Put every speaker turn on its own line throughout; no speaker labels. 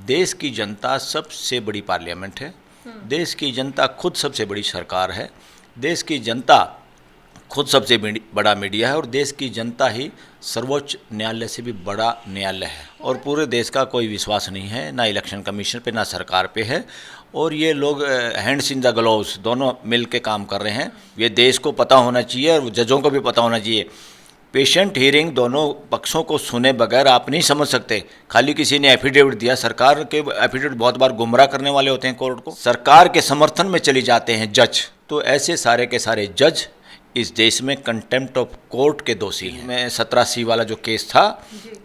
देश की जनता सबसे बड़ी पार्लियामेंट है, देश की जनता खुद सबसे बड़ी सरकार है, देश की जनता खुद सबसे बड़ा मीडिया है और देश की जनता ही सर्वोच्च न्यायालय से भी बड़ा न्यायालय है। और पूरे देश का कोई विश्वास नहीं है, ना इलेक्शन कमीशन पे ना सरकार पे है। और ये लोग हैंड्स इन द ग्लोव्स दोनों मिल के काम कर रहे हैं। ये देश को पता होना चाहिए और जजों को भी पता होना चाहिए। पेशेंट हियरिंग दोनों पक्षों को सुने बगैर आप नहीं समझ सकते। खाली किसी ने एफिडेविट दिया, सरकार के एफिडेविट बहुत बार गुमराह करने वाले होते हैं कोर्ट को, सरकार के समर्थन में चली जाते हैं जज। तो ऐसे सारे के सारे जज इस देश में कंटेम्प्ट ऑफ कोर्ट के दोषी हैं। मैं 17C वाला जो केस था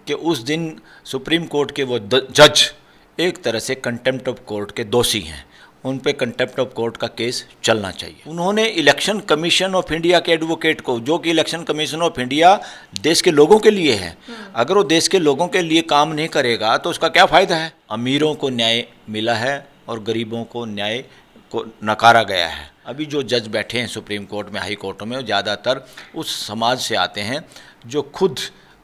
कि उस दिन सुप्रीम कोर्ट के वो जज एक तरह से कंटेम्प्ट ऑफ कोर्ट के दोषी हैं, उन पे कंटेम्प्ट ऑफ कोर्ट का केस चलना चाहिए। उन्होंने इलेक्शन कमीशन ऑफ इंडिया के एडवोकेट को, जो कि इलेक्शन कमीशन ऑफ इंडिया देश के लोगों के लिए है, अगर वो देश के लोगों के लिए काम नहीं करेगा तो उसका क्या फ़ायदा है। अमीरों को न्याय मिला है और गरीबों को न्याय को नकारा गया है। अभी जो जज बैठे हैं सुप्रीम कोर्ट में, हाई कोर्टों में, वो ज़्यादातर उस समाज से आते हैं जो खुद,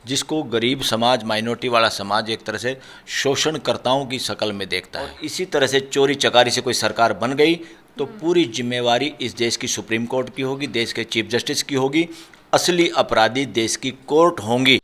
जिसको गरीब समाज, माइनॉरिटी वाला समाज एक तरह से शोषणकर्ताओं की शक्ल में देखता है। इसी तरह से चोरी चकारी से कोई सरकार बन गई तो पूरी जिम्मेवारी इस देश की सुप्रीम कोर्ट की होगी, देश के चीफ जस्टिस की होगी। असली अपराधी देश की कोर्ट होंगी।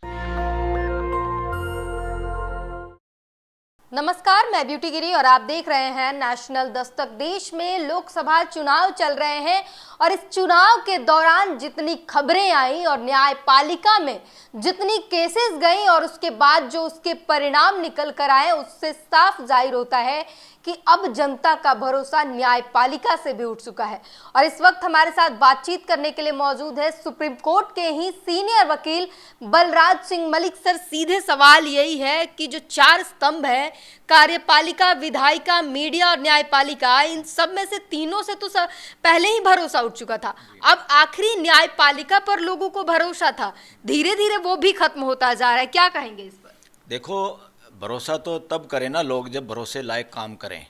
नमस्कार, मैं ब्यूटी गिरी और आप देख रहे हैं नेशनल दस्तक। देश में लोकसभा चुनाव चल रहे हैं और इस चुनाव के दौरान जितनी खबरें आई और न्यायपालिका में जितनी केसेस गई और उसके बाद जो उसके परिणाम निकल कर आए, उससे साफ जाहिर होता है कि अब जनता का भरोसा न्यायपालिका से भी उठ चुका है। और इस वक्त हमारे साथ बातचीत करने के लिए मौजूद है सुप्रीम कोर्ट के ही सीनियर वकील बलराज सिंह मलिक। सर, सीधे सवाल यही है कि जो 4 स्तंभ है, कार्यपालिका, विधायिका, मीडिया और न्यायपालिका, इन सब में से तीनों से तो पहले ही भरोसा उठ चुका था। अब आखिरी न्यायपालिका पर लोगों को भरोसा था, धीरे धीरे वो भी खत्म होता जा रहा है। क्या कहेंगे इस पर?
देखो, भरोसा तो तब करें ना लोग जब भरोसे लायक काम करें।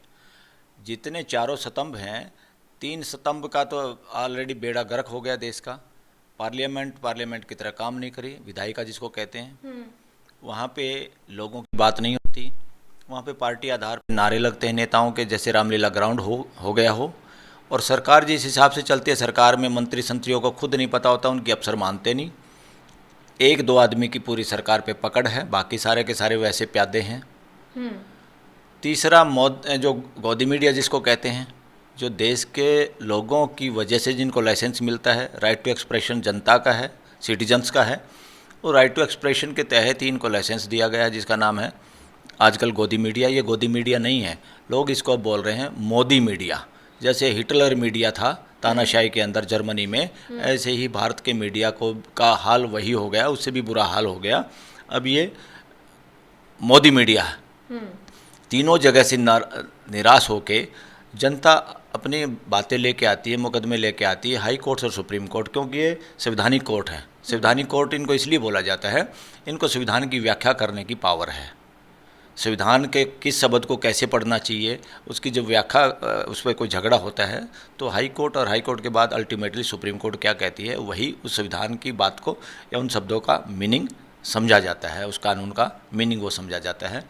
जितने चारों स्तंभ हैं, 3 स्तंभ का तो ऑलरेडी बेड़ा गर्क हो गया देश का। पार्लियामेंट की तरह काम नहीं करी, विधायिका जिसको कहते हैं, वहाँ पे लोगों की बात नहीं होती। वहाँ पे पार्टी आधार पर नारे लगते हैं नेताओं के, जैसे रामलीला ग्राउंड हो गया हो। और सरकार जिस हिसाब से चलती है, सरकार में मंत्री संतरियों को खुद नहीं पता होता, उनकी अफसर मानते नहीं। 1-2 आदमी की पूरी सरकार पे पकड़ है, बाकी सारे के सारे वैसे प्यादे हैं। तीसरा जो गौदी मीडिया जिसको कहते हैं, जो देश के लोगों की वजह से जिनको लाइसेंस मिलता है, राइट टू एक्सप्रेशन जनता का है, सिटीजन्स का है, और राइट टू एक्सप्रेशन के तहत ही इनको लाइसेंस दिया गया है, जिसका नाम है आजकल गोदी मीडिया। ये गोदी मीडिया नहीं है, लोग इसको बोल रहे हैं मोदी मीडिया। जैसे हिटलर मीडिया था तानाशाही के अंदर जर्मनी में, ऐसे ही भारत के मीडिया का हाल वही हो गया, उससे भी बुरा हाल हो गया। अब ये मोदी मीडिया है। तीनों जगह से निराश होके जनता अपनी बातें लेके आती है, मुकदमे लेके आती है हाई कोर्ट और सुप्रीम कोर्ट, क्योंकि ये संवैधानिक कोर्ट है। संवैधानिक कोर्ट इनको इसलिए बोला जाता है, इनको संविधान की व्याख्या करने की पावर है। संविधान के किस शब्द को कैसे पढ़ना चाहिए, उसकी जब व्याख्या, उस पर कोई झगड़ा होता है तो हाई कोर्ट, और हाई कोर्ट के बाद अल्टीमेटली सुप्रीम कोर्ट क्या कहती है, वही उस संविधान की बात को या उन शब्दों का मीनिंग समझा जाता है, उस कानून का मीनिंग वो समझा जाता है।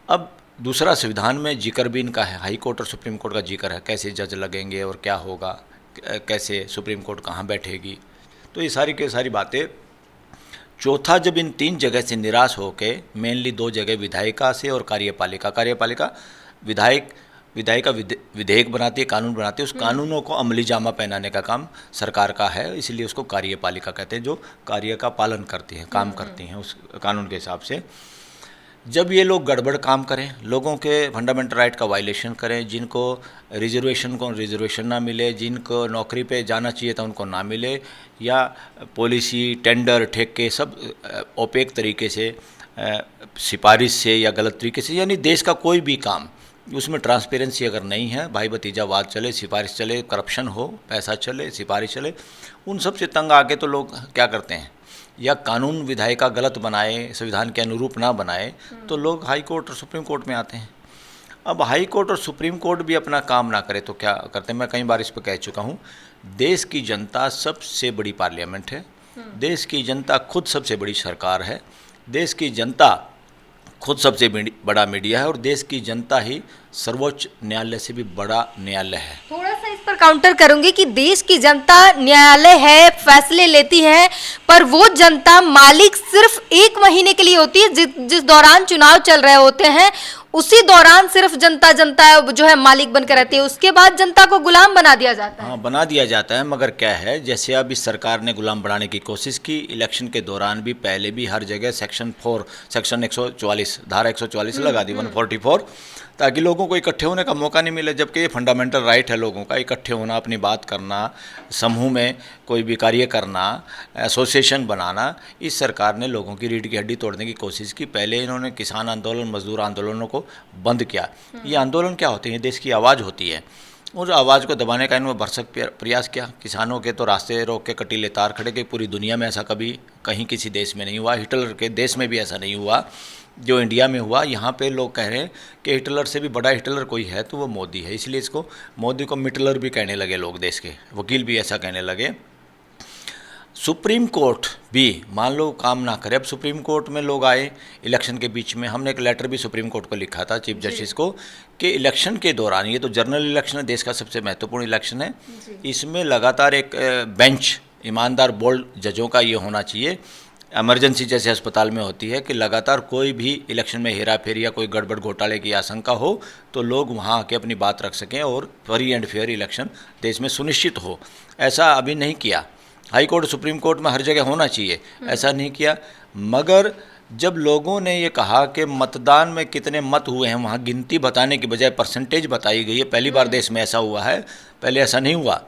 अब दूसरा, संविधान में जिक्र भी इनका है, हाई कोर्ट और सुप्रीम कोर्ट का जिक्र है, कैसे जज लगेंगे और क्या होगा, कैसे सुप्रीम कोर्ट कहाँ बैठेगी, तो ये सारी की सारी बातें। चौथा, जब इन 3 जगह से निराश होके, मेनली 2 जगह विधायिका से और कार्यपालिका विधायिका विधेयक बनाती है, कानून बनाती है, उस कानूनों को अमली जामा पहनाने का काम सरकार का है, इसलिए उसको कार्यपालिका कहते हैं, जो कार्य का पालन करती हैं, काम करती हैं उस कानून के हिसाब से। जब ये लोग गड़बड़ काम करें, लोगों के फंडामेंटल राइट का वायलेशन करें, जिनको रिजर्वेशन ना मिले, जिनको नौकरी पे जाना चाहिए था उनको ना मिले, या पॉलिसी, टेंडर, ठेके सब ओपेक तरीके से, सिफारिश से या गलत तरीके से, यानी देश का कोई भी काम उसमें ट्रांसपेरेंसी अगर नहीं है, भाई भतीजावाद चले, सिफारिश चले, करप्शन हो, पैसा चले, सिफारिश चले, उन सब से तंग आके तो लोग क्या करते हैं, या कानून विधायिका गलत बनाए, संविधान के अनुरूप ना बनाए, तो लोग हाई कोर्ट और सुप्रीम कोर्ट में आते हैं। अब हाई कोर्ट और सुप्रीम कोर्ट भी अपना काम ना करे तो क्या करते हैं? मैं कई बार इस पर कह चुका हूँ, देश की जनता सबसे बड़ी पार्लियामेंट है, देश की जनता खुद सबसे बड़ी सरकार है, देश की जनता खुद सबसे बड़ा मीडिया है और देश की जनता ही सर्वोच्च न्यायालय से भी बड़ा न्यायालय है।
थोड़ा सा इस पर काउंटर करूंगी कि देश की जनता न्यायालय है, फैसले लेती है, पर वो जनता मालिक सिर्फ 1 महीने के लिए होती है। जिस दौरान चुनाव चल रहे होते हैं उसी दौरान सिर्फ जनता जो है मालिक बनकर रहती है, उसके बाद जनता को गुलाम बना दिया जाता है।
हाँ, बना दिया जाता है। मगर क्या है, जैसे अब इस सरकार ने गुलाम बनाने की कोशिश की, इलेक्शन के दौरान भी पहले भी हर जगह सेक्शन 144 धारा 144 लगा दी 144, ताकि लोगों को इकट्ठे होने का मौका नहीं मिले, जबकि ये फंडामेंटल राइट है लोगों का, इकट्ठे होना, अपनी बात करना, समूह में कोई भी कार्य करना, एसोसिएशन बनाना। इस सरकार ने लोगों की रीढ़ की हड्डी तोड़ने की कोशिश की। पहले इन्होंने किसान आंदोलन, मजदूर आंदोलनों को बंद किया। ये आंदोलन क्या होते हैं? देश की आवाज़ होती है। उस आवाज़ को दबाने का इन्होंने भरसक प्रयास किया। किसानों के तो रास्ते रोक के कटीले तार खड़े किए। पूरी दुनिया में ऐसा कभी कहीं किसी देश में नहीं हुआ। हिटलर के देश में भी ऐसा नहीं हुआ जो इंडिया में हुआ। यहाँ पे लोग कह रहे हैं कि हिटलर से भी बड़ा हिटलर कोई है तो वो मोदी है, इसलिए इसको मोदी को मिटलर भी कहने लगे लोग, देश के वकील भी ऐसा कहने लगे। सुप्रीम कोर्ट भी मान लो काम ना करे। अब सुप्रीम कोर्ट में लोग आए इलेक्शन के बीच में। हमने एक लेटर भी सुप्रीम कोर्ट को लिखा था, चीफ जस्टिस को, कि इलेक्शन के दौरान, ये तो जनरल इलेक्शन है, देश का सबसे महत्वपूर्ण इलेक्शन है, इसमें लगातार एक बेंच, ईमानदार बोल्ड जजों का ये होना चाहिए। इमरजेंसी जैसे अस्पताल में होती है कि लगातार कोई भी इलेक्शन में हेरा फेरी या कोई गड़बड़ घोटाले की आशंका हो तो लोग वहाँ आके अपनी बात रख सकें और फ्री एंड फेयर इलेक्शन देश में सुनिश्चित हो। ऐसा अभी नहीं किया। हाई कोर्ट, सुप्रीम कोर्ट में हर जगह होना चाहिए, ऐसा नहीं किया। मगर जब लोगों ने ये कहा कि मतदान में कितने मत हुए हैं, वहाँ गिनती बताने की बजाय परसेंटेज बताई गई है। पहली बार देश में ऐसा हुआ है, पहले ऐसा नहीं हुआ।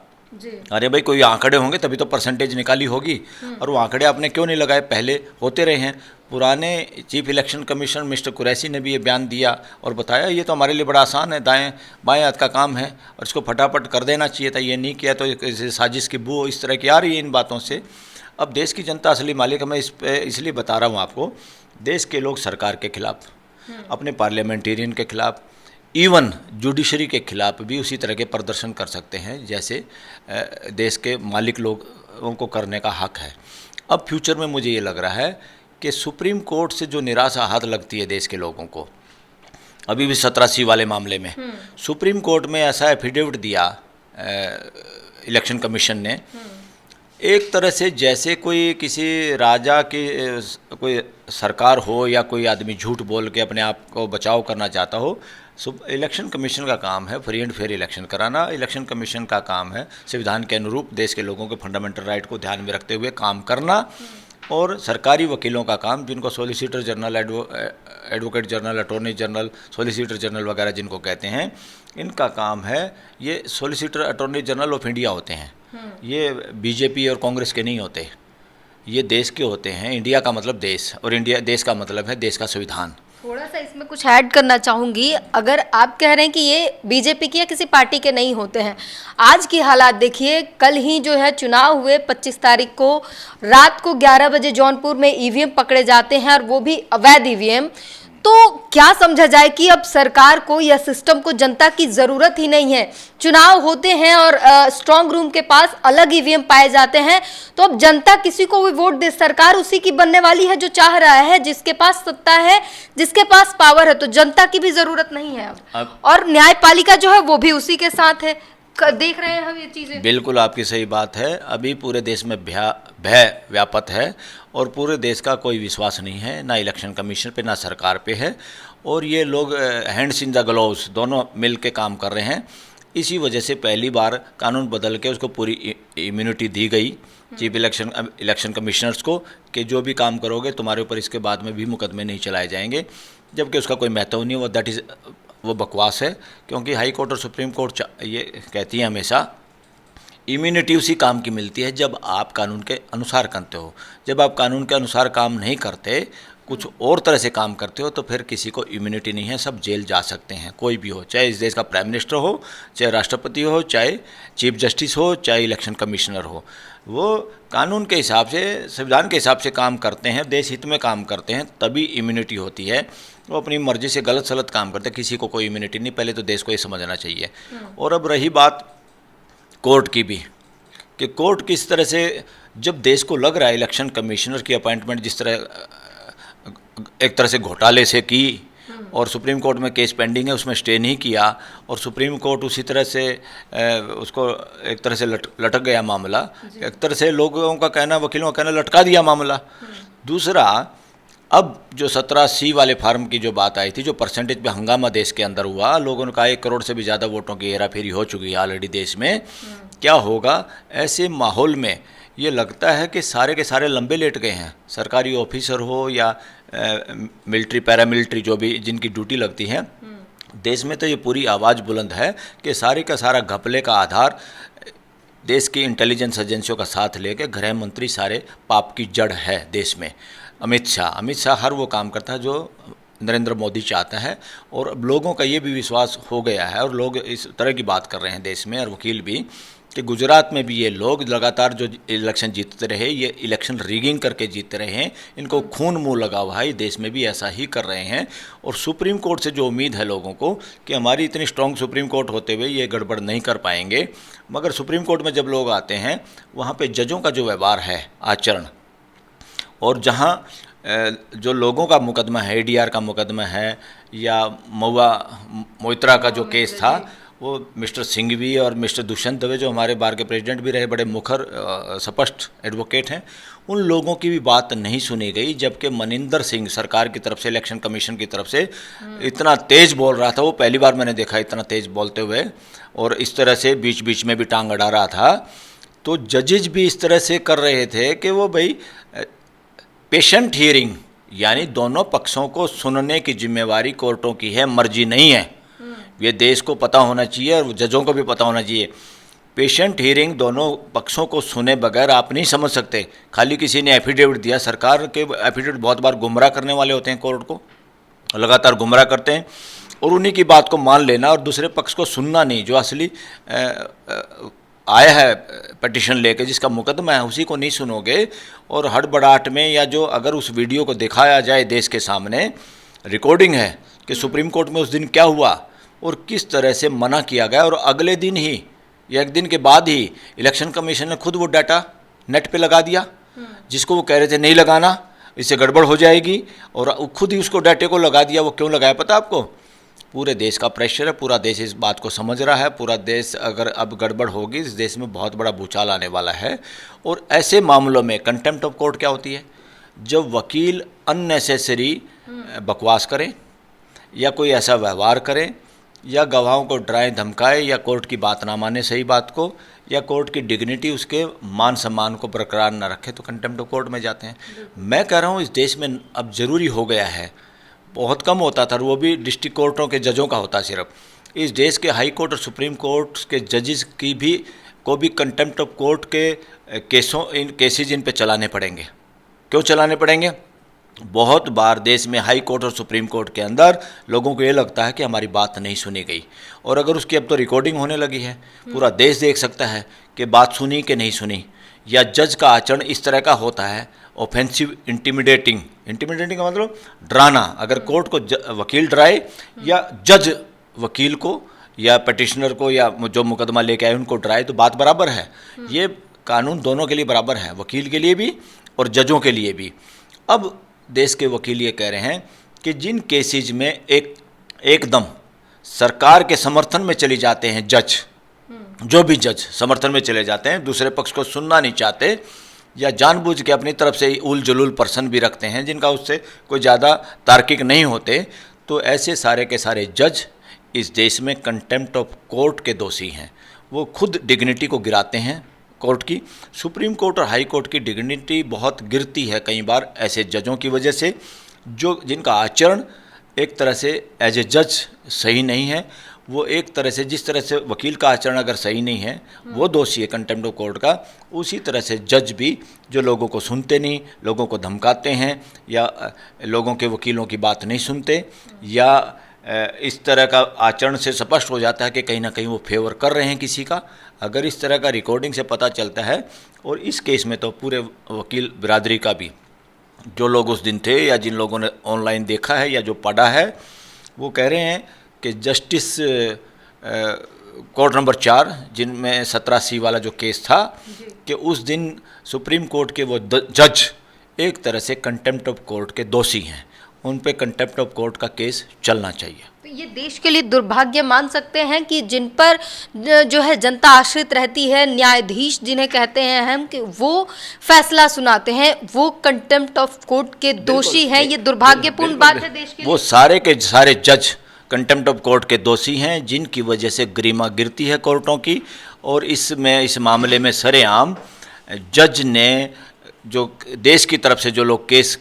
अरे भाई, कोई आंकड़े होंगे तभी तो परसेंटेज निकाली होगी, और वो आंकड़े आपने क्यों नहीं लगाए? पहले होते रहे हैं। पुराने chief election commissioner mister Qureshi ने भी ये बयान दिया और बताया ये तो हमारे लिए बड़ा आसान है, दाएं बाएं हाथ का काम है और इसको फटाफट कर देना चाहिए था। ये नहीं किया तो साजिश की बू इस तरह की आ रही है इन बातों से। अब देश की जनता असली मालिक है। मैं इसलिए बता रहा हूँ आपको, देश के लोग सरकार के खिलाफ, अपने पार्लियामेंटेरियन के खिलाफ, इवन जुडिशरी के खिलाफ भी उसी तरह के प्रदर्शन कर सकते हैं जैसे देश के मालिक लोगों को करने का हक है। अब फ्यूचर में मुझे ये लग रहा है कि सुप्रीम कोर्ट से जो निराशा हाथ लगती है देश के लोगों को, अभी भी 17C वाले मामले में सुप्रीम कोर्ट में ऐसा एफिडेविट दिया इलेक्शन कमीशन ने, एक तरह से जैसे कोई किसी राजा की कोई सरकार हो या कोई आदमी झूठ बोल के अपने आप को बचाव करना चाहता हो। इलेक्शन कमीशन का काम है फ्री एंड फेयर इलेक्शन कराना। इलेक्शन कमीशन का काम है संविधान के अनुरूप देश के लोगों के फंडामेंटल राइट को ध्यान में रखते हुए काम करना। और सरकारी वकीलों का काम, जिनको solicitor general, advocate general, attorney general, solicitor general वगैरह जिनको कहते हैं, इनका काम है, ये solicitor attorney general of India होते हैं। ये बीजेपी और कांग्रेस के नहीं होते, ये देश के होते हैं। इंडिया का मतलब देश, और इंडिया देश का मतलब है देश का संविधान।
थोड़ा सा इसमें कुछ ऐड करना चाहूंगी। अगर आप कह रहे हैं कि ये बीजेपी के या किसी पार्टी के नहीं होते हैं, आज की हालात देखिए। कल ही जो है चुनाव हुए 25 तारीख को रात को 11 बजे जौनपुर में ईवीएम पकड़े जाते हैं, और वो भी अवैध ईवीएम। तो क्या समझा जाए कि अब सरकार को या सिस्टम को जनता की जरूरत ही नहीं है? चुनाव होते हैं और स्ट्रांग रूम के पास अलग ईवीएम पाए जाते हैं, तो अब जनता किसी को भी वोट दे, सरकार उसी की बनने वाली है जो चाह रहा है, जिसके पास सत्ता है, जिसके पास पावर है। तो जनता की भी जरूरत नहीं है अब। और न्यायपालिका जो है वो भी उसी के साथ है। देख रहे हैं हम ये चीजें।
बिल्कुल आपकी सही बात है। अभी पूरे देश में भय व्याप्त है और पूरे देश का कोई विश्वास नहीं है, ना इलेक्शन कमीशन पे ना सरकार पे है। और ये लोग हैंड्स इन द ग्लोव्स दोनों मिल के काम कर रहे हैं। इसी वजह से पहली बार कानून बदल के उसको पूरी इम्यूनिटी दी गई चीफ इलेक्शन कमिश्नर्स को, कि जो भी काम करोगे तुम्हारे ऊपर इसके बाद में भी मुकदमे नहीं चलाए जाएंगे, जबकि उसका कोई महत्व नहीं है। वो बकवास है, क्योंकि हाई कोर्ट और सुप्रीम कोर्ट ये कहती है हमेशा इम्यूनिटी उसी काम की मिलती है जब आप कानून के अनुसार करते हो। जब आप कानून के अनुसार काम नहीं करते, कुछ और तरह से काम करते हो, तो फिर किसी को इम्यूनिटी नहीं है, सब जेल जा सकते हैं, कोई भी हो, चाहे इस देश का प्राइम मिनिस्टर हो, चाहे राष्ट्रपति हो, चाहे चीफ जस्टिस हो, चाहे इलेक्शन कमिश्नर हो। वो कानून के हिसाब से, संविधान के हिसाब से काम करते हैं, देश हित में काम करते हैं, तभी इम्यूनिटी होती है। वो अपनी मर्जी से गलत सलत काम करते हैं, किसी को कोई इम्यूनिटी नहीं। पहले तो देश को ये समझना चाहिए। और अब रही बात कोर्ट की भी, कि कोर्ट किस तरह से, जब देश को लग रहा है इलेक्शन कमिश्नर की अपॉइंटमेंट जिस तरह एक तरह से घोटाले से की और सुप्रीम कोर्ट में केस पेंडिंग है, उसमें स्टे नहीं किया और सुप्रीम कोर्ट उसी तरह से उसको एक तरह से लटक गया मामला। एक तरह से लोगों का कहना, वकीलों का कहना, लटका दिया मामला। दूसरा, अब जो 17C वाले फार्म की जो बात आई थी, जो परसेंटेज पे हंगामा देश के अंदर हुआ, लोगों ने कहा 1 करोड़ से भी ज़्यादा वोटों की हेराफेरी हो चुकी है ऑलरेडी देश में, क्या होगा ऐसे माहौल में? ये लगता है कि सारे के सारे लंबे लेट गए हैं, सरकारी ऑफिसर हो या मिलिट्री पैरामिलिट्री जो भी जिनकी ड्यूटी लगती है देश में, तो ये पूरी आवाज़ बुलंद है कि सारे का सारा घपले का आधार देश की इंटेलिजेंस एजेंसियों का साथ लेके गृह मंत्री सारे पाप की जड़ है देश में। अमित शाह हर वो काम करता है जो नरेंद्र मोदी चाहता है और अब लोगों का ये भी विश्वास हो गया है और लोग इस तरह की बात कर रहे हैं देश में और वकील भी कि गुजरात में भी ये लोग लगातार जो इलेक्शन जीतते रहे, ये इलेक्शन रिगिंग करके जीतते रहे हैं, इनको खून मुंह लगा हुआ है, देश में भी ऐसा ही कर रहे हैं। और सुप्रीम कोर्ट से जो उम्मीद है लोगों को कि हमारी इतनी स्ट्रॉन्ग सुप्रीम कोर्ट होते हुए ये गड़बड़ नहीं कर पाएंगे, मगर सुप्रीम कोर्ट में जब लोग आते हैं वहाँ पर जजों का जो व्यवहार है, आचरण, और जहाँ जो लोगों का मुकदमा है, ADR का मुकदमा है या मोइत्रा का जो केस था, वो मिस्टर सिंघवी और मिस्टर दुष्यंत दवे जो हमारे बार के प्रेसिडेंट भी रहे, बड़े मुखर स्पष्ट एडवोकेट हैं, उन लोगों की भी बात नहीं सुनी गई। जबकि मनिंदर सिंह सरकार की तरफ से, इलेक्शन कमीशन की तरफ से इतना तेज़ बोल रहा था, वो पहली बार मैंने देखा इतना तेज़ बोलते हुए, और इस तरह से बीच बीच में भी टांग अड़ा रहा था। तो जजेज भी इस तरह से कर रहे थे कि वो भाई पेशेंट हियरिंग, यानी दोनों पक्षों को सुनने की जिम्मेवारी कोर्टों की है, मर्जी नहीं है। ये देश को पता होना चाहिए और जजों को भी पता होना चाहिए। पेशेंट हियरिंग, दोनों पक्षों को सुने बगैर आप नहीं समझ सकते। खाली किसी ने एफिडेविट दिया, सरकार के एफिडेविट बहुत बार गुमराह करने वाले होते हैं, कोर्ट को लगातार गुमराह करते हैं, और उन्हीं की बात को मान लेना और दूसरे पक्ष को सुनना नहीं। जो असली आया है पिटीशन लेके, जिसका मुकदमा है, उसी को नहीं सुनोगे और हड़बड़ाहट में, या जो अगर उस वीडियो को दिखाया जाए देश के सामने, रिकॉर्डिंग है कि सुप्रीम कोर्ट में उस दिन क्या हुआ और किस तरह से मना किया गया, और अगले दिन ही या 1 दिन के बाद ही इलेक्शन कमीशन ने खुद वो डाटा नेट पे लगा दिया, जिसको वो कह रहे थे नहीं लगाना, इससे गड़बड़ हो जाएगी, और खुद ही उसको डाटे को लगा दिया। वो क्यों लगाया पता आपको? पूरे देश का प्रेशर है, पूरा देश इस बात को समझ रहा है, पूरा देश अगर अब गड़बड़ होगी, इस देश में बहुत बड़ा भूचाल आने वाला है। और ऐसे मामलों में कंटेम्प्ट ऑफ कोर्ट क्या होती है? जब वकील अननेसेसरी बकवास करें या कोई ऐसा व्यवहार करें या गवाहों को डराए धमकाए या कोर्ट की बात ना माने, सही बात को, या कोर्ट की डिग्निटी, उसके मान सम्मान को बरकरार न रखे, तो कंटेम्प्ट ऑफ कोर्ट में जाते हैं। मैं कह रहा हूँ इस देश में अब ज़रूरी हो गया है, बहुत कम होता था, वो भी डिस्ट्रिक्ट कोर्टों के जजों का होता सिर्फ। इस देश के हाई कोर्ट और सुप्रीम कोर्ट के जजेस की भी को भी कंटेम्प्ट ऑफ कोर्ट के केसेज इन पे चलाने पड़ेंगे। क्यों चलाने पड़ेंगे? बहुत बार देश में हाई कोर्ट और सुप्रीम कोर्ट के अंदर लोगों को ये लगता है कि हमारी बात नहीं सुनी गई, और अगर उसकी अब तो रिकॉर्डिंग होने लगी है, पूरा देश देख सकता है कि बात सुनी कि नहीं सुनी, या जज का आचरण इस तरह का होता है, ऑफेंसिव, इंटिमिडेटिंग का मतलब डराना। अगर कोर्ट को वकील डराए या जज वकील को या पिटिशनर को या जो मुकदमा लेके आए उनको डराए, तो बात बराबर है। ये कानून दोनों के लिए बराबर है, वकील के लिए भी और जजों के लिए भी। अब देश के वकील ये कह रहे हैं कि जिन केसेज में एकदम सरकार के समर्थन में चले जाते हैं जज, जो भी जज समर्थन में चले जाते हैं, दूसरे पक्ष को सुनना नहीं चाहते, या जानबूझ के अपनी तरफ से उल जलूल पर्सन भी रखते हैं जिनका उससे कोई ज़्यादा तार्किक नहीं होते, तो ऐसे सारे के सारे जज इस देश में कंटेम्प्ट ऑफ कोर्ट के दोषी हैं। वो खुद डिग्निटी को गिराते हैं कोर्ट की। सुप्रीम कोर्ट और हाई कोर्ट की डिग्निटी बहुत गिरती है कई बार ऐसे जजों की वजह से, जो जिनका आचरण एक तरह से एज ए जज सही नहीं है। वो एक तरह से, जिस तरह से वकील का आचरण अगर सही नहीं है वो दोषी है कंटेम्प्ट ऑफ कोर्ट का, उसी तरह से जज भी जो लोगों को सुनते नहीं, लोगों को धमकाते हैं, या लोगों के वकीलों की बात नहीं सुनते, या इस तरह का आचरण से स्पष्ट हो जाता है कि कहीं ना कहीं वो फेवर कर रहे हैं किसी का। अगर इस तरह का रिकॉर्डिंग से पता चलता है, और इस केस में तो पूरे वकील बिरादरी का भी, जो लोग उस दिन थे या जिन लोगों ने ऑनलाइन देखा है या जो पढ़ा है, वो कह रहे हैं कि जस्टिस कोर्ट नंबर 4 जिनमें 17C वाला जो केस था, कि उस दिन सुप्रीम कोर्ट के वो जज एक तरह से कंटेम्प्ट ऑफ कोर्ट के दोषी हैं, उन पे कंटेम्प्ट ऑफ कोर्ट का केस चलना चाहिए।
तो ये देश के लिए दुर्भाग्य मान सकते हैं कि जिन पर जो है जनता आश्रित रहती है, न्यायाधीश जिन्हें कहते हैं हम, कि वो फैसला सुनाते हैं, वो कंटेम्प्ट ऑफ कोर्ट के दोषी हैं। ये दुर्भाग्यपूर्ण बात है देश के लिए।
वो सारे के सारे जज कंटेम्प्ट ऑफ कोर्ट के दोषी हैं, जिनकी वजह से गरिमा गिरती है कोर्टों की। और इस मामले में सरेआम जज ने जो देश की तरफ से जो लोग केस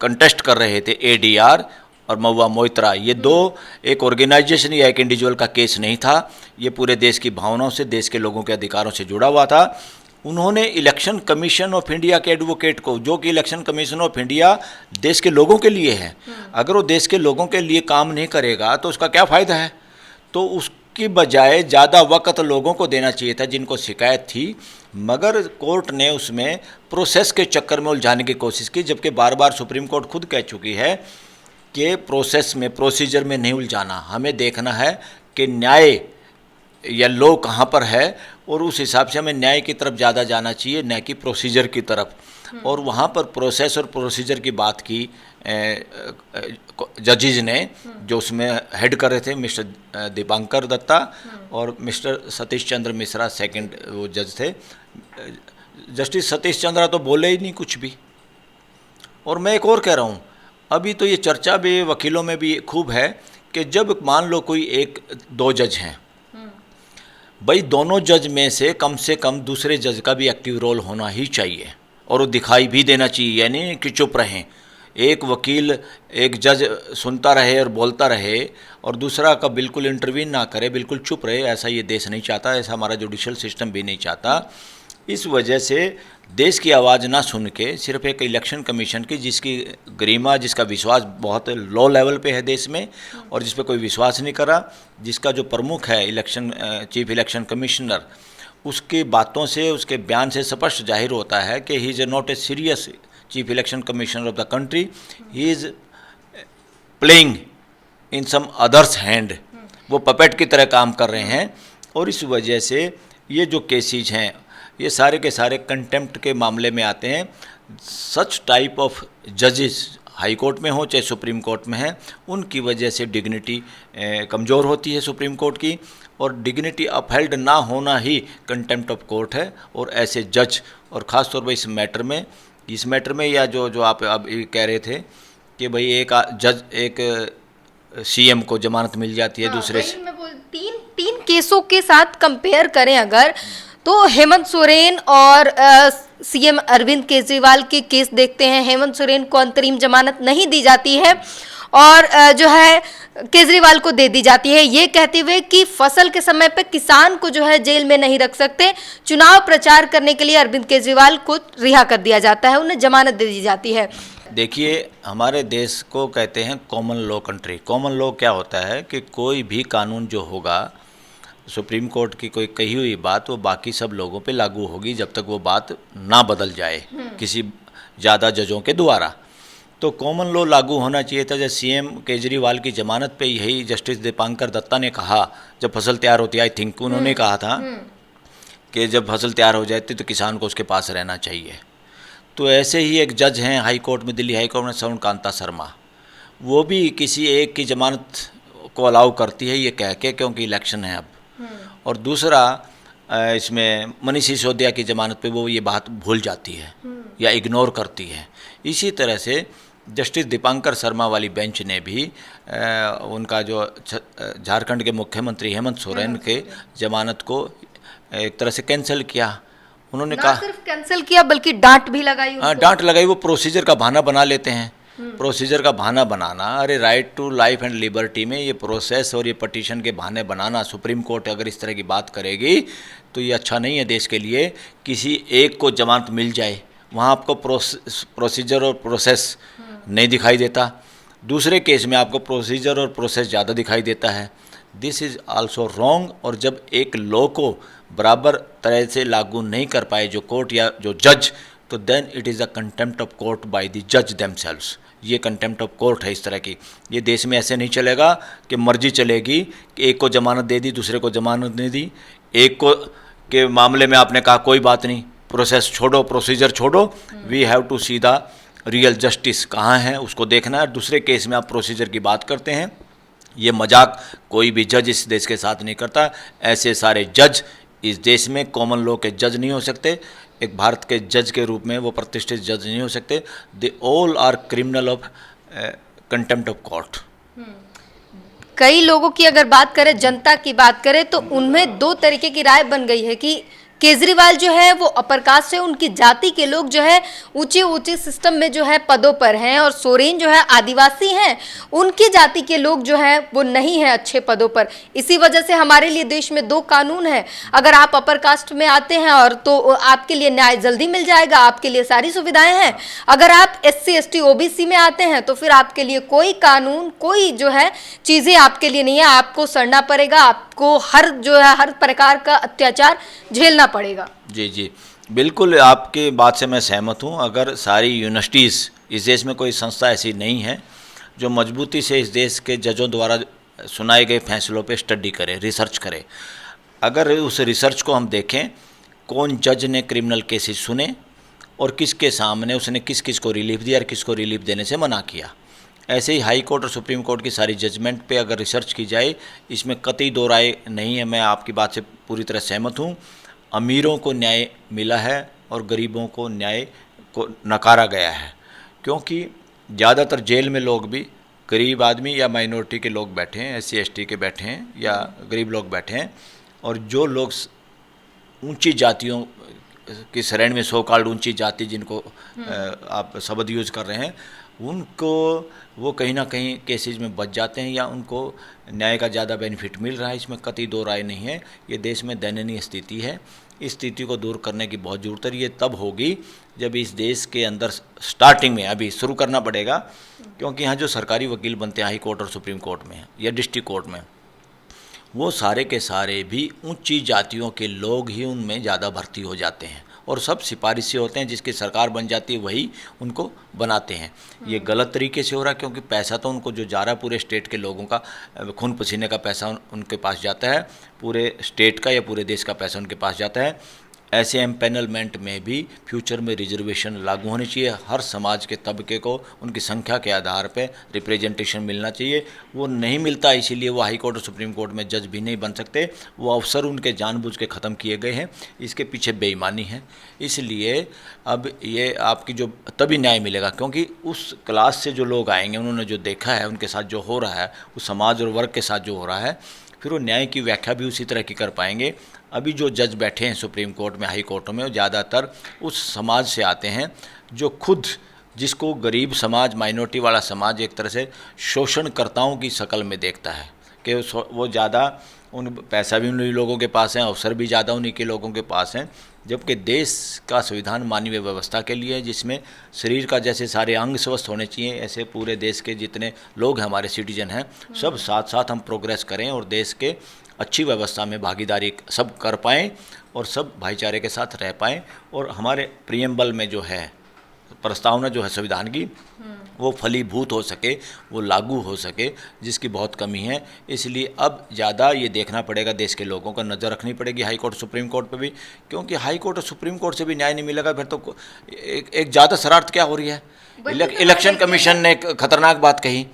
कंटेस्ट कर रहे थे, एडीआर और महुआ मोइत्रा, ये दो एक ऑर्गेनाइजेशन या एक इंडिविजुअल का केस नहीं था, ये पूरे देश की भावनाओं से, देश के लोगों के अधिकारों से जुड़ा हुआ था। उन्होंने इलेक्शन कमीशन ऑफ इंडिया के एडवोकेट को, जो कि इलेक्शन कमीशन ऑफ इंडिया देश के लोगों के लिए है, अगर वो देश के लोगों के लिए काम नहीं करेगा तो उसका क्या फ़ायदा है। तो उसकी बजाय ज़्यादा वक्त लोगों को देना चाहिए था जिनको शिकायत थी, मगर कोर्ट ने उसमें प्रोसेस के चक्कर में उलझाने की कोशिश की, जबकि बार बार सुप्रीम कोर्ट खुद कह चुकी है कि प्रोसेस में, प्रोसीजर में नहीं उलझाना, हमें देखना है कि न्याय या लॉ कहाँ पर है, और उस हिसाब से हमें न्याय की तरफ ज़्यादा जाना चाहिए, न कि प्रोसीजर की तरफ। और वहाँ पर प्रोसेस और प्रोसीजर की बात की जजेज ने, जो उसमें हेड कर रहे थे मिस्टर दीपांकर दत्ता और मिस्टर सतीश चंद्र मिश्रा, सेकंड वो जज थे। जस्टिस सतीश चंद्रा तो बोले ही नहीं कुछ भी। और मैं एक और कह रहा हूँ, अभी तो ये चर्चा भी वकीलों में भी खूब है कि जब मान लो कोई एक दो जज हैं, भाई दोनों जज में से कम दूसरे जज का भी एक्टिव रोल होना ही चाहिए, और वो दिखाई भी देना चाहिए, यानी कि चुप रहें। एक वकील, एक जज सुनता रहे और बोलता रहे और दूसरा का बिल्कुल इंटरवीन ना करे, बिल्कुल चुप रहे, ऐसा ये देश नहीं चाहता, ऐसा हमारा जुडिशल सिस्टम भी नहीं चाहता। इस वजह से देश की आवाज़ ना सुन के सिर्फ एक इलेक्शन कमीशन की, जिसकी गरिमा, जिसका विश्वास बहुत लो लेवल पे है देश में और जिस पे कोई विश्वास नहीं करा, जिसका जो प्रमुख है चीफ इलेक्शन कमिश्नर, उसकी बातों से, उसके बयान से स्पष्ट जाहिर होता है कि he is not a serious chief election commissioner of the country, he is playing in some others hand, वो पपेट की तरह काम कर रहे हैं। और इस वजह से ये जो केसेज हैं, ये सारे के सारे कंटेम्प्ट के मामले में आते हैं। सच टाइप ऑफ जजेस हाई कोर्ट में हो चाहे सुप्रीम कोर्ट में हैं, उनकी वजह से डिग्निटी कमज़ोर होती है सुप्रीम कोर्ट की, और डिग्निटी अपहेल्ड ना होना ही कंटेम्प्ट ऑफ कोर्ट है। और ऐसे जज, और ख़ास तौर पर इस मैटर में या जो आप अब कह रहे थे कि भाई एक सीएम को जमानत मिल जाती है, दूसरे से
तीन केसों के साथ कंपेयर करें अगर, तो हेमंत सोरेन और सीएम अरविंद केजरीवाल के केस देखते हैं। हेमंत सोरेन को अंतरिम जमानत नहीं दी जाती है और जो है केजरीवाल को दे दी जाती है, ये कहते हुए कि फसल के समय पे किसान को जो है जेल में नहीं रख सकते। चुनाव प्रचार करने के लिए अरविंद केजरीवाल को रिहा कर दिया जाता है, उन्हें जमानत दे दी जाती है।
देखिए, हमारे देश को कहते हैं common law country. Common law क्या होता है कि कोई भी कानून जो होगा, सुप्रीम कोर्ट की कोई कही हुई बात, वो बाकी सब लोगों पे लागू होगी जब तक वो बात ना बदल जाए किसी ज़्यादा जजों के द्वारा। तो कॉमन लॉ लागू होना चाहिए था। जैसे सीएम केजरीवाल की जमानत पे यही जस्टिस दीपांकर दत्ता ने कहा, जब फसल तैयार होती है, आई थिंक उन्होंने कहा था कि जब फसल तैयार हो जाती तो किसान को उसके पास रहना चाहिए। तो ऐसे ही एक जज हैं हाई कोर्ट में, दिल्ली हाई कोर्ट में, सवर्ण कांता शर्मा, वो भी किसी एक की जमानत को अलाउ करती है ये कह के क्योंकि इलेक्शन है अब, और दूसरा इसमें मनीष सिसोदिया की जमानत पे वो ये बात भूल जाती है या इग्नोर करती है। इसी तरह से जस्टिस दीपांकर शर्मा वाली बेंच ने भी उनका जो झारखंड के मुख्यमंत्री हेमंत सोरेन के जमानत को एक तरह से कैंसिल किया। उन्होंने कहा
सिर्फ कैंसिल किया बल्कि डांट भी लगाई।
हाँ, डांट लगाई। वो प्रोसीजर का बहाना बना लेते हैं। प्रोसीजर का बहाना बनाना, अरे right to life and liberty में ये प्रोसेस और ये पटिशन के बहाने बनाना, सुप्रीम कोर्ट अगर इस तरह की बात करेगी तो ये अच्छा नहीं है देश के लिए। किसी एक को जमानत मिल जाए, वहाँ आपको प्रोसीजर और प्रोसेस नहीं दिखाई देता, दूसरे केस में आपको प्रोसीजर और प्रोसेस ज़्यादा दिखाई देता है। This is also wrong. और जब एक लॉ को बराबर तरह से लागू नहीं कर पाए जो कोर्ट या जो जज, तो then it is a contempt of court by the जज देमसेल्व्स। ये कंटेम्प्ट ऑफ कोर्ट है इस तरह की। ये देश में ऐसे नहीं चलेगा कि मर्जी चलेगी कि एक को जमानत दे दी, दूसरे को जमानत नहीं दी। एक को के मामले में आपने कहा कोई बात नहीं, प्रोसेस छोड़ो, प्रोसीजर छोड़ो, we have to see the real justice कहाँ है उसको देखना है। दूसरे केस में आप प्रोसीजर की बात करते हैं, ये मजाक कोई भी जज इस देश के साथ नहीं करता। ऐसे सारे जज इस देश में कॉमन लॉ के जज नहीं हो सकते, एक भारत के जज के रूप में वो प्रतिष्ठित जज नहीं हो सकते। They all are criminal of contempt of court.
कई लोगों की अगर बात करें, जनता की बात करें, तो उनमें दो तरीके की राय बन गई है कि केजरीवाल जो है वो अपर कास्ट से, उनकी जाति के लोग जो है ऊंचे ऊंचे सिस्टम में जो है पदों पर हैं, और सोरेन जो है आदिवासी हैं, उनकी जाति के लोग जो है वो नहीं है अच्छे पदों पर। इसी वजह से हमारे लिए देश में दो कानून है, अगर आप अपर कास्ट में आते हैं और तो आपके लिए न्याय जल्दी मिल जाएगा, आपके लिए सारी सुविधाएं हैं। अगर आप SC ST OBC में आते हैं तो फिर आपके लिए कोई कानून, कोई जो है चीजें आपके लिए नहीं है, आपको सड़ना पड़ेगा, आपको हर जो है हर प्रकार का अत्याचार झेलना पड़ेगा।
जी जी, बिल्कुल आपकी बात से मैं सहमत हूँ। अगर सारी यूनिवर्सिटीज़, इस देश में कोई संस्था ऐसी नहीं है जो मजबूती से इस देश के जजों द्वारा सुनाए गए फैसलों पे स्टडी करे, रिसर्च करे। अगर उस रिसर्च को हम देखें, कौन जज ने क्रिमिनल केसेस सुने और किसके सामने उसने किस किस को रिलीफ दिया और किसको रिलीफ देने से मना किया, ऐसे ही हाई कोर्ट और सुप्रीम कोर्ट की सारी जजमेंट पे अगर रिसर्च की जाए, इसमें कतई दो राय नहीं है। मैं आपकी बात से पूरी तरह सहमत हूँ। अमीरों को न्याय मिला है और गरीबों को न्याय को नकारा गया है, क्योंकि ज़्यादातर जेल में लोग भी गरीब आदमी या माइनॉरिटी के लोग बैठे हैं, SC ST के बैठे हैं या गरीब लोग बैठे हैं। और जो लोग ऊंची जातियों की श्रेणी में, सो कॉल्ड ऊंची जाति जिनको आप शब्द यूज कर रहे हैं, उनको वो कहीं ना कहीं केसेज में बच जाते हैं या उनको न्याय का ज़्यादा बेनिफिट मिल रहा है। इसमें कतई दो राय नहीं है। ये देश में दयनीय स्थिति है, इस स्थिति को दूर करने की बहुत ज़रूरत है। ये तब होगी जब इस देश के अंदर स्टार्टिंग में अभी शुरू करना पड़ेगा, क्योंकि यहाँ जो सरकारी वकील बनते हैं हाई कोर्ट और सुप्रीम कोर्ट में या डिस्ट्रिक्ट कोर्ट में, वो सारे के सारे भी ऊंची जातियों के लोग ही उनमें ज़्यादा भर्ती हो जाते हैं और सब सिफारिशी होते हैं, जिसकी सरकार बन जाती है वही उनको बनाते हैं। ये गलत तरीके से हो रहा है, क्योंकि पैसा तो उनको जो जा रहा है पूरे स्टेट के लोगों का खून पसीने का पैसा उनके पास जाता है, पूरे स्टेट का या पूरे देश का पैसा उनके पास जाता है। ऐसे एम्पेनलमेंट में भी फ्यूचर में रिजर्वेशन लागू होनी चाहिए। हर समाज के तबके को उनकी संख्या के आधार पर रिप्रेजेंटेशन मिलना चाहिए। वो नहीं मिलता, इसीलिए वो हाई कोर्ट और सुप्रीम कोर्ट में जज भी नहीं बन सकते। वो अवसर उनके जानबूझ के ख़त्म किए गए हैं, इसके पीछे बेईमानी है। इसलिए अब ये आपकी जो तभी न्याय मिलेगा, क्योंकि उस क्लास से जो लोग आएंगे, उन्होंने जो देखा है, उनके साथ जो हो रहा है, उस समाज और वर्ग के साथ जो हो रहा है, फिर वो न्याय की व्याख्या भी उसी तरह की कर पाएंगे। अभी जो जज बैठे हैं सुप्रीम कोर्ट में, हाई कोर्टों में, वो ज़्यादातर उस समाज से आते हैं जो खुद, जिसको गरीब समाज, माइनॉरिटी वाला समाज एक तरह से शोषणकर्ताओं की शक्ल में देखता है कि वो ज़्यादा उन पैसा भी उन्हीं लोगों के पास है, अवसर भी ज़्यादा उन्हीं के लोगों के पास हैं। जबकि देश का संविधान मानवीय व्यवस्था के लिए है, जिसमें शरीर का जैसे सारे अंग स्वस्थ होने चाहिए, ऐसे पूरे देश के जितने लोग हैं, हमारे सिटीजन हैं, सब साथ साथ हम प्रोग्रेस करें और देश के अच्छी व्यवस्था में भागीदारी सब कर पाएँ और सब भाईचारे के साथ रह पाएँ। और हमारे प्रियम्बल में जो है प्रस्तावना जो है संविधान की, वो फलीभूत हो सके, वो लागू हो सके, जिसकी बहुत कमी है। इसलिए अब ज़्यादा ये देखना पड़ेगा, देश के लोगों का नज़र रखनी पड़ेगी हाई कोर्ट सुप्रीम कोर्ट पे भी, क्योंकि हाई कोर्ट और सुप्रीम कोर्ट से भी न्याय नहीं मिलेगा फिर तो एक ज़्यादा शरारत क्या हो रही है। इलेक्शन कमीशन ने एक खतरनाक बात कही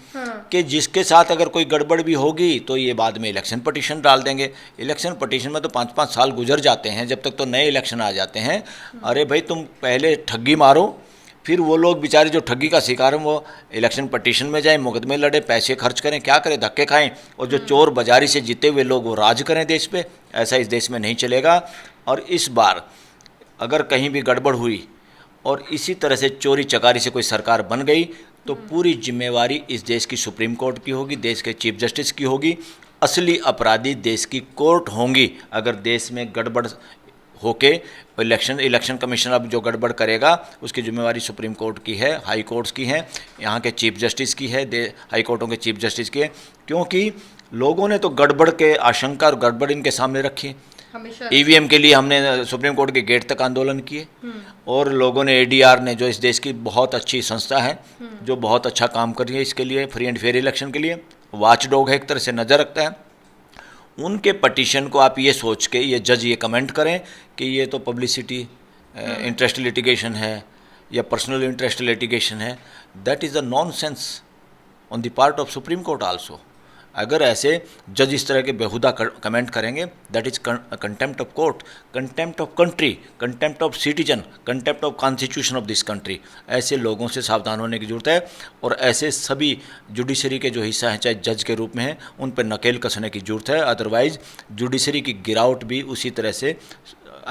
कि जिसके साथ अगर कोई गड़बड़ भी होगी तो ये बाद में इलेक्शन पटिशन डाल देंगे। इलेक्शन पटिशन में तो 5-5 साल गुजर जाते हैं, जब तक तो नए इलेक्शन आ जाते हैं। अरे भाई, तुम पहले ठगी मारो, फिर वो लोग बेचारे जो ठगी का शिकार हैं वो इलेक्शन पटिशन में जाएं, मुकदमे लड़े, पैसे खर्च करें, क्या करें, धक्के खाएं, और जो चोर बाजारी से जीते हुए लोग वो राज करें देश पे। ऐसा इस देश में नहीं चलेगा। और इस बार अगर कहीं भी गड़बड़ हुई और इसी तरह से चोरी चकारी से कोई सरकार बन गई तो पूरी जिम्मेवारी इस देश की सुप्रीम कोर्ट की होगी, देश के चीफ जस्टिस की होगी। असली अपराधी देश की कोर्ट होंगी। अगर देश में गड़बड़ होके इलेक्शन कमीशन अब जो गड़बड़ करेगा उसकी जिम्मेवारी सुप्रीम कोर्ट की है, हाई कोर्ट्स की है, यहाँ के चीफ जस्टिस की है, हाई कोर्टों के चीफ जस्टिस की है, क्योंकि लोगों ने तो गड़बड़ के आशंका और गड़बड़ इनके सामने रखी। EVM के लिए हमने सुप्रीम कोर्ट के गेट तक आंदोलन किए और लोगों ने, ADR ने, जो इस देश की बहुत अच्छी संस्था है, जो बहुत अच्छा काम कर रही है इसके लिए, फ्री एंड फेयर इलेक्शन के लिए, वॉच डॉग है, एक तरह से नज़र रखता है, उनके पटिशन को आप ये सोच के, ये जज ये कमेंट करें कि ये तो पब्लिसिटी इंटरेस्ट लिटिगेशन है, या पर्सनल इंटरेस्ट लिटिगेशन है, that is a nonsense on the part of supreme court also. अगर ऐसे जज इस तरह के बेहुदा कमेंट करेंगे, that is contempt of court, contempt of country, contempt of citizen, contempt of constitution of this country. ऐसे लोगों से सावधान होने की जरूरत है और ऐसे सभी जुडिशरी के जो हिस्सा हैं, चाहे जज के रूप में हैं, उन पर नकेल कसने की जरूरत है। अदरवाइज जुडिशरी की गिरावट भी उसी तरह से,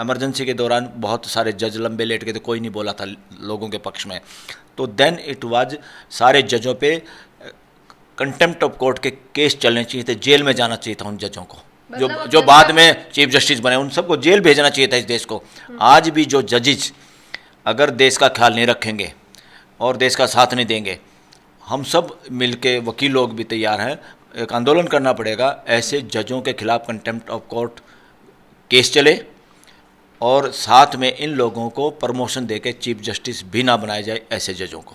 इमरजेंसी के दौरान बहुत सारे जज लंबे लेट के, तो कोई नहीं बोला था लोगों के पक्ष में, तो देन इट वाज सारे जजों पे कंटेम्प्ट ऑफ कोर्ट के केस चलने चाहिए थे, जेल में जाना चाहिए था उन जजों को, जो बाद में चीफ जस्टिस बने, उन सबको जेल भेजना चाहिए था इस देश को। आज भी जो जजेज अगर देश का ख्याल नहीं रखेंगे और देश का साथ नहीं देंगे, हम सब मिलके, वकील लोग भी तैयार हैं, एक आंदोलन करना पड़ेगा, ऐसे जजों के खिलाफ कंटेम्प्ट ऑफ कोर्ट केस चले और साथ में इन लोगों को प्रमोशन देके चीफ जस्टिस भी ना बनाया जाए ऐसे जजों को।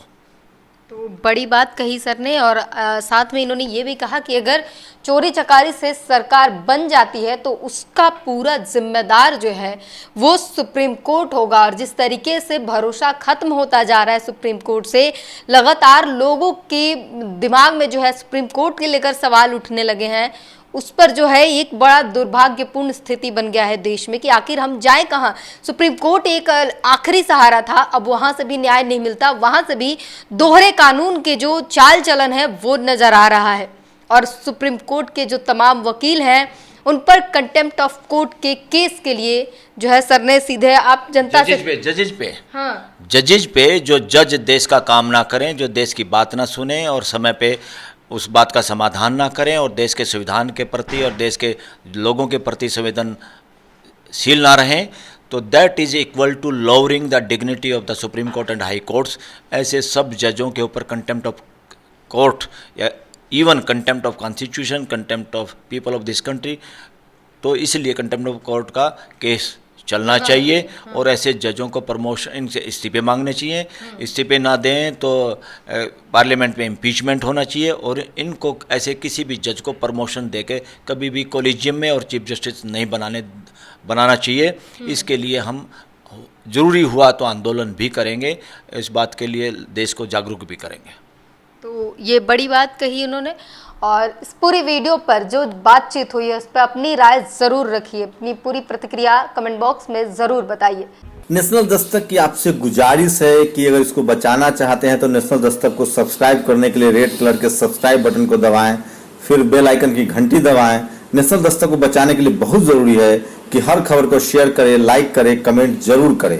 तो बड़ी बात कही सर ने, और साथ में इन्होंने ये भी कहा कि अगर चोरी चकारी से सरकार बन जाती है तो उसका पूरा जिम्मेदार जो है वो सुप्रीम कोर्ट होगा। और जिस तरीके से भरोसा खत्म होता जा रहा है सुप्रीम कोर्ट से, लगातार लोगों के दिमाग में जो है सुप्रीम कोर्ट के लेकर सवाल उठने लगे हैं, उस पर जो है एक बड़ा दुर्भाग्यपूर्ण स्थिति बन गया है देश में कि आखिर हम जाएं कहां। सुप्रीम कोर्ट एक आखिरी सहारा था, अब वहां से भी न्याय नहीं मिलता, वहां से भी दोहरे कानून के जो चाल चलन है वो नजर आ रहा है। और सुप्रीम कोर्ट के जो तमाम वकील हैं उन पर कंटेम्प्ट ऑफ कोर्ट के केस के लिए जो है सर ने सीधे आप जनता से
जजेज पे जो जज देश का काम ना करें, जो देश की बात ना सुने और समय पे उस बात का समाधान ना करें और देश के संविधान के प्रति और देश के लोगों के प्रति संवेदनशील ना रहें, तो that is equal to lowering the dignity of the supreme court and high courts. ऐसे सब जजों के ऊपर कंटेम्प्ट ऑफ कोर्ट या even contempt of constitution, contempt of people of this country, तो इसलिए कंटेम्प्ट ऑफ कोर्ट का केस चलना चाहिए और ऐसे जजों को प्रमोशन, इनसे इस्तीफे मांगने चाहिए, इस्तीफे ना दें तो पार्लियामेंट में इम्पीचमेंट होना चाहिए और इनको ऐसे किसी भी जज को प्रमोशन देके कभी भी कॉलेजियम में और चीफ जस्टिस नहीं बनाना चाहिए। इसके लिए हम ज़रूरी हुआ तो आंदोलन भी करेंगे, इस बात के लिए देश को जागरूक भी करेंगे।
तो ये बड़ी बात कही उन्होंने, और इस पूरी वीडियो पर जो बातचीत हुई है उस पर अपनी राय ज़रूर रखिए, अपनी पूरी प्रतिक्रिया कमेंट बॉक्स में ज़रूर बताइए।
नेशनल दस्तक की आपसे गुजारिश है कि अगर इसको बचाना चाहते हैं तो नेशनल दस्तक को सब्सक्राइब करने के लिए रेड कलर के सब्सक्राइब बटन को दबाएं, फिर बेल आइकन की घंटी दबाएं। नेशनल दस्तक को बचाने के लिए बहुत ज़रूरी है कि हर खबर को शेयर करें, लाइक करें, कमेंट जरूर करें।